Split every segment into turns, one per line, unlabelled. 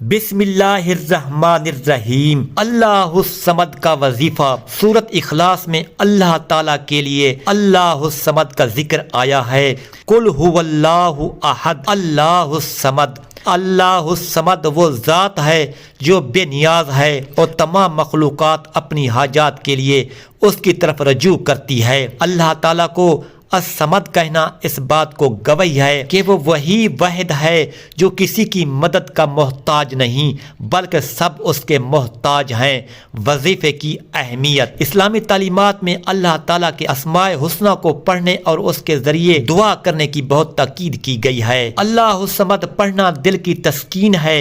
بسم اللہ الرحمن الرحیم۔ اللہ الصمد کا وظیفہ۔ سورت اخلاص میں اللہ تعالیٰ کے لیے اللہ الصمد کا ذکر آیا ہے۔ قل هو اللہ احد اللہ الصمد۔ اللہ الصمد وہ ذات ہے جو بے نیاز ہے اور تمام مخلوقات اپنی حاجات کے لیے اس کی طرف رجوع کرتی ہے۔ اللہ تعالیٰ کو الصمد کہنا اس بات کو گواہی ہے کہ وہ وہی واحد ہے جو کسی کی مدد کا محتاج نہیں بلکہ سب اس کے محتاج ہیں۔ وظیفے کی اہمیت۔ اسلامی تعلیمات میں اللہ تعالیٰ کے اسماء حسنہ کو پڑھنے اور اس کے ذریعے دعا کرنے کی بہت تاکید کی گئی ہے۔ اللہ الصمد پڑھنا دل کی تسکین ہے،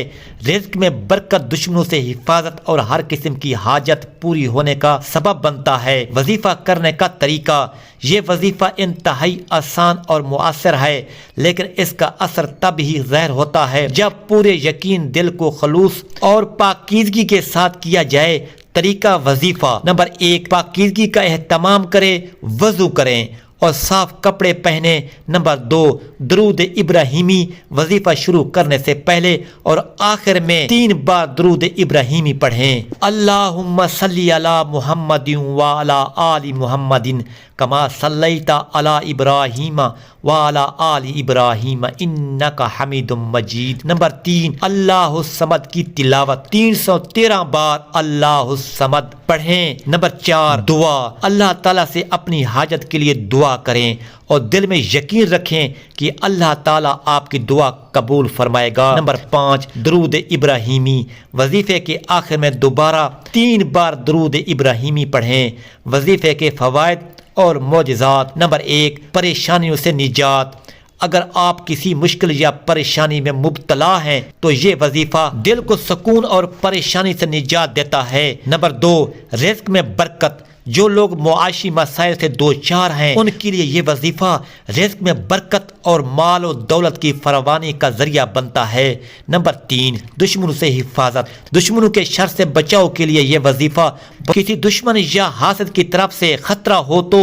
رزق میں برکت، دشمنوں سے حفاظت اور ہر قسم کی حاجت پوری ہونے کا سبب بنتا ہے۔ وظیفہ کرنے کا طریقہ۔ یہ وظیفہ انتہائی آسان اور مؤثر ہے، لیکن اس کا اثر تب ہی ظاہر ہوتا ہے جب پورے یقین دل کو خلوص اور پاکیزگی کے ساتھ کیا جائے۔ طریقہ وظیفہ۔ نمبر 1، پاکیزگی کا اہتمام کریں، وضو کریں اور صاف کپڑے پہنے۔ نمبر 2، درود ابراہیمی۔ وظیفہ شروع کرنے سے پہلے اور آخر میں 3 بار درود ابراہیمی پڑھیں۔ اللہم صلی علی محمد وعلی آل محمد کما صلیت علی ابراہیم وعلی آل ابراہیم انک حمید مجید۔ نمبر 3، اللہ الصمد کی تلاوت 313 بار اللہ الصمد پڑھیں۔ نمبر 4، دعا۔ اللہ تعالیٰ سے اپنی حاجت کے لیے دعا کریں اور دل میں یقین رکھیں کہ اللہ تعالیٰ آپ کی دعا قبول فرمائے گا۔ نمبر 5، درود ابراہیمی۔ وظیفے کے آخر میں دوبارہ 3 بار درود ابراہیمی پڑھیں۔ وظیفے کے فوائد اور معجزات۔ نمبر 1، پریشانیوں سے نجات۔ اگر آپ کسی مشکل یا پریشانی میں مبتلا ہیں تو یہ وظیفہ دل کو سکون اور پریشانی سے نجات دیتا ہے۔ نمبر 2، رزق میں برکت۔ جو لوگ معاشی مسائل سے دوچار ہیں ان کے لیے یہ وظیفہ رزق میں برکت اور مال و دولت کی فراوانی کا ذریعہ بنتا ہے۔ نمبر 3، دشمنوں سے حفاظت۔ دشمنوں کے شر سے بچاؤ کے لیے یہ وظیفہ۔ کسی دشمن یا حاسد کی طرف سے خطرہ ہو تو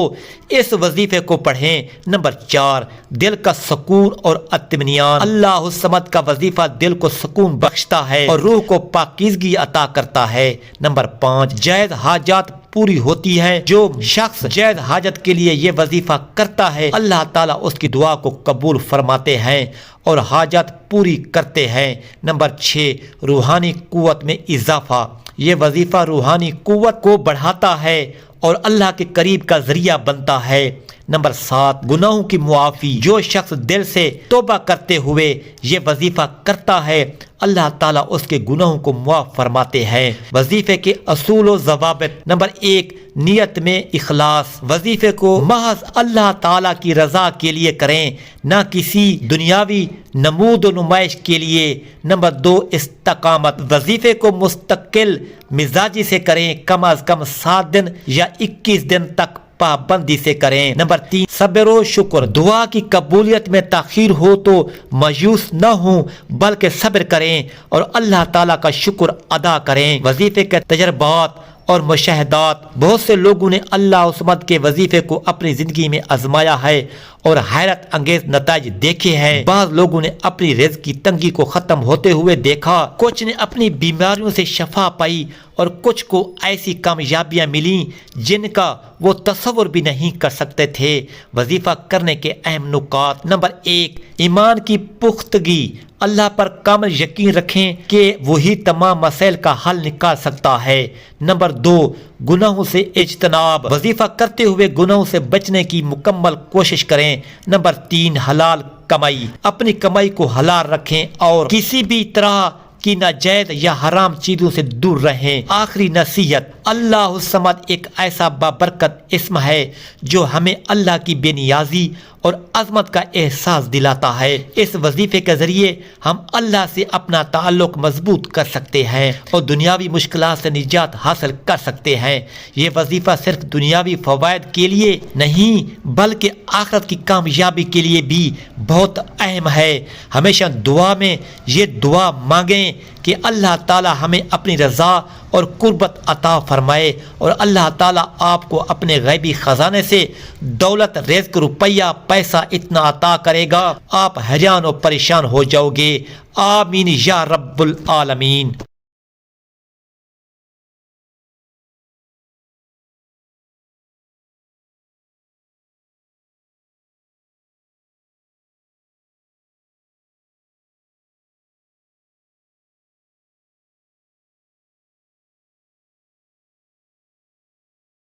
اس وظیفے کو پڑھیں۔ نمبر 4، دل کا سکون اور اطمینان۔ اللہ الصمد کا وظیفہ دل کو سکون بخشتا ہے اور روح کو پاکیزگی عطا کرتا ہے۔ نمبر 5، جائز حاجات پوری ہوتی ہے۔ جو شخص جائز حاجت کے لیے یہ وظیفہ کرتا ہے اللہ تعالیٰ اس کی دعا کو قبول فرماتے ہیں اور حاجات پوری کرتے ہیں۔ نمبر 6، روحانی قوت میں اضافہ۔ یہ وظیفہ روحانی قوت کو بڑھاتا ہے اور اللہ کے قریب کا ذریعہ بنتا ہے۔ نمبر 7، گناہوں کی معافی۔ جو شخص دل سے توبہ کرتے ہوئے یہ وظیفہ کرتا ہے اللہ تعالیٰ اس کے گناہوں کو معاف فرماتے ہیں۔ وظیفے کے اصول و ضوابط۔ نمبر 1، نیت میں اخلاص۔ وظیفے کو محض اللہ تعالیٰ کی رضا کے لیے کریں، نہ کسی دنیاوی نمود و نمائش کے لیے۔ نمبر 2، استقامت۔ وظیفے کو مستقل مزاجی سے کریں، کم از کم 7 دن یا 21 دن تک پابندی سے کریں۔ نمبر 3، صبر و شکر۔ دعا کی قبولیت میں تاخیر ہو تو مایوس نہ ہوں بلکہ صبر کریں اور اللہ تعالیٰ کا شکر ادا کریں۔ وظیفے کے تجربات اور مشاہدات۔ بہت سے لوگوں نے اللہ الصمد کے وظیفے کو اپنی زندگی میں آزمایا ہے اور حیرت انگیز نتائج دیکھے ہیں۔ بعض لوگوں نے اپنی رزق کی تنگی کو ختم ہوتے ہوئے دیکھا، کچھ نے اپنی بیماریوں سے شفا پائی اور کچھ کو ایسی کامیابیاں ملیں جن کا وہ تصور بھی نہیں کر سکتے تھے۔ وظیفہ کرنے کے اہم نکات۔ نمبر 1، ایمان کی پختگی۔ اللہ پر کامل یقین رکھیں کہ وہی تمام مسائل کا حل نکال سکتا ہے۔ نمبر 2، گناہوں سے اجتناب۔ وظیفہ کرتے ہوئے گناہوں سے بچنے کی مکمل کوشش کریں۔ نمبر 3، حلال کمائی۔ اپنی کمائی کو حلال رکھیں اور کسی بھی طرح کی ناجائز یا حرام چیزوں سے دور رہیں۔ آخری نصیحت۔ اللہ الصمد ایک ایسا بابرکت اسم ہے جو ہمیں اللہ کی بے نیازی اور عظمت کا احساس دلاتا ہے۔ اس وظیفے کے ذریعے ہم اللہ سے اپنا تعلق مضبوط کر سکتے ہیں اور دنیاوی مشکلات سے نجات حاصل کر سکتے ہیں۔ یہ وظیفہ صرف دنیاوی فوائد کے لیے نہیں بلکہ آخرت کی کامیابی کے لیے بھی بہت اہم ہے۔ ہمیشہ دعا میں یہ دعا مانگیں کہ اللہ تعالی ہمیں اپنی رضا اور قربت عطا فرمائے، اور اللہ تعالی آپ کو اپنے غیبی خزانے سے دولت، رزق، روپیہ، پیسہ اتنا عطا کرے گا آپ حیران و پریشان ہو جاؤ گے۔ آمین یا رب العالمین۔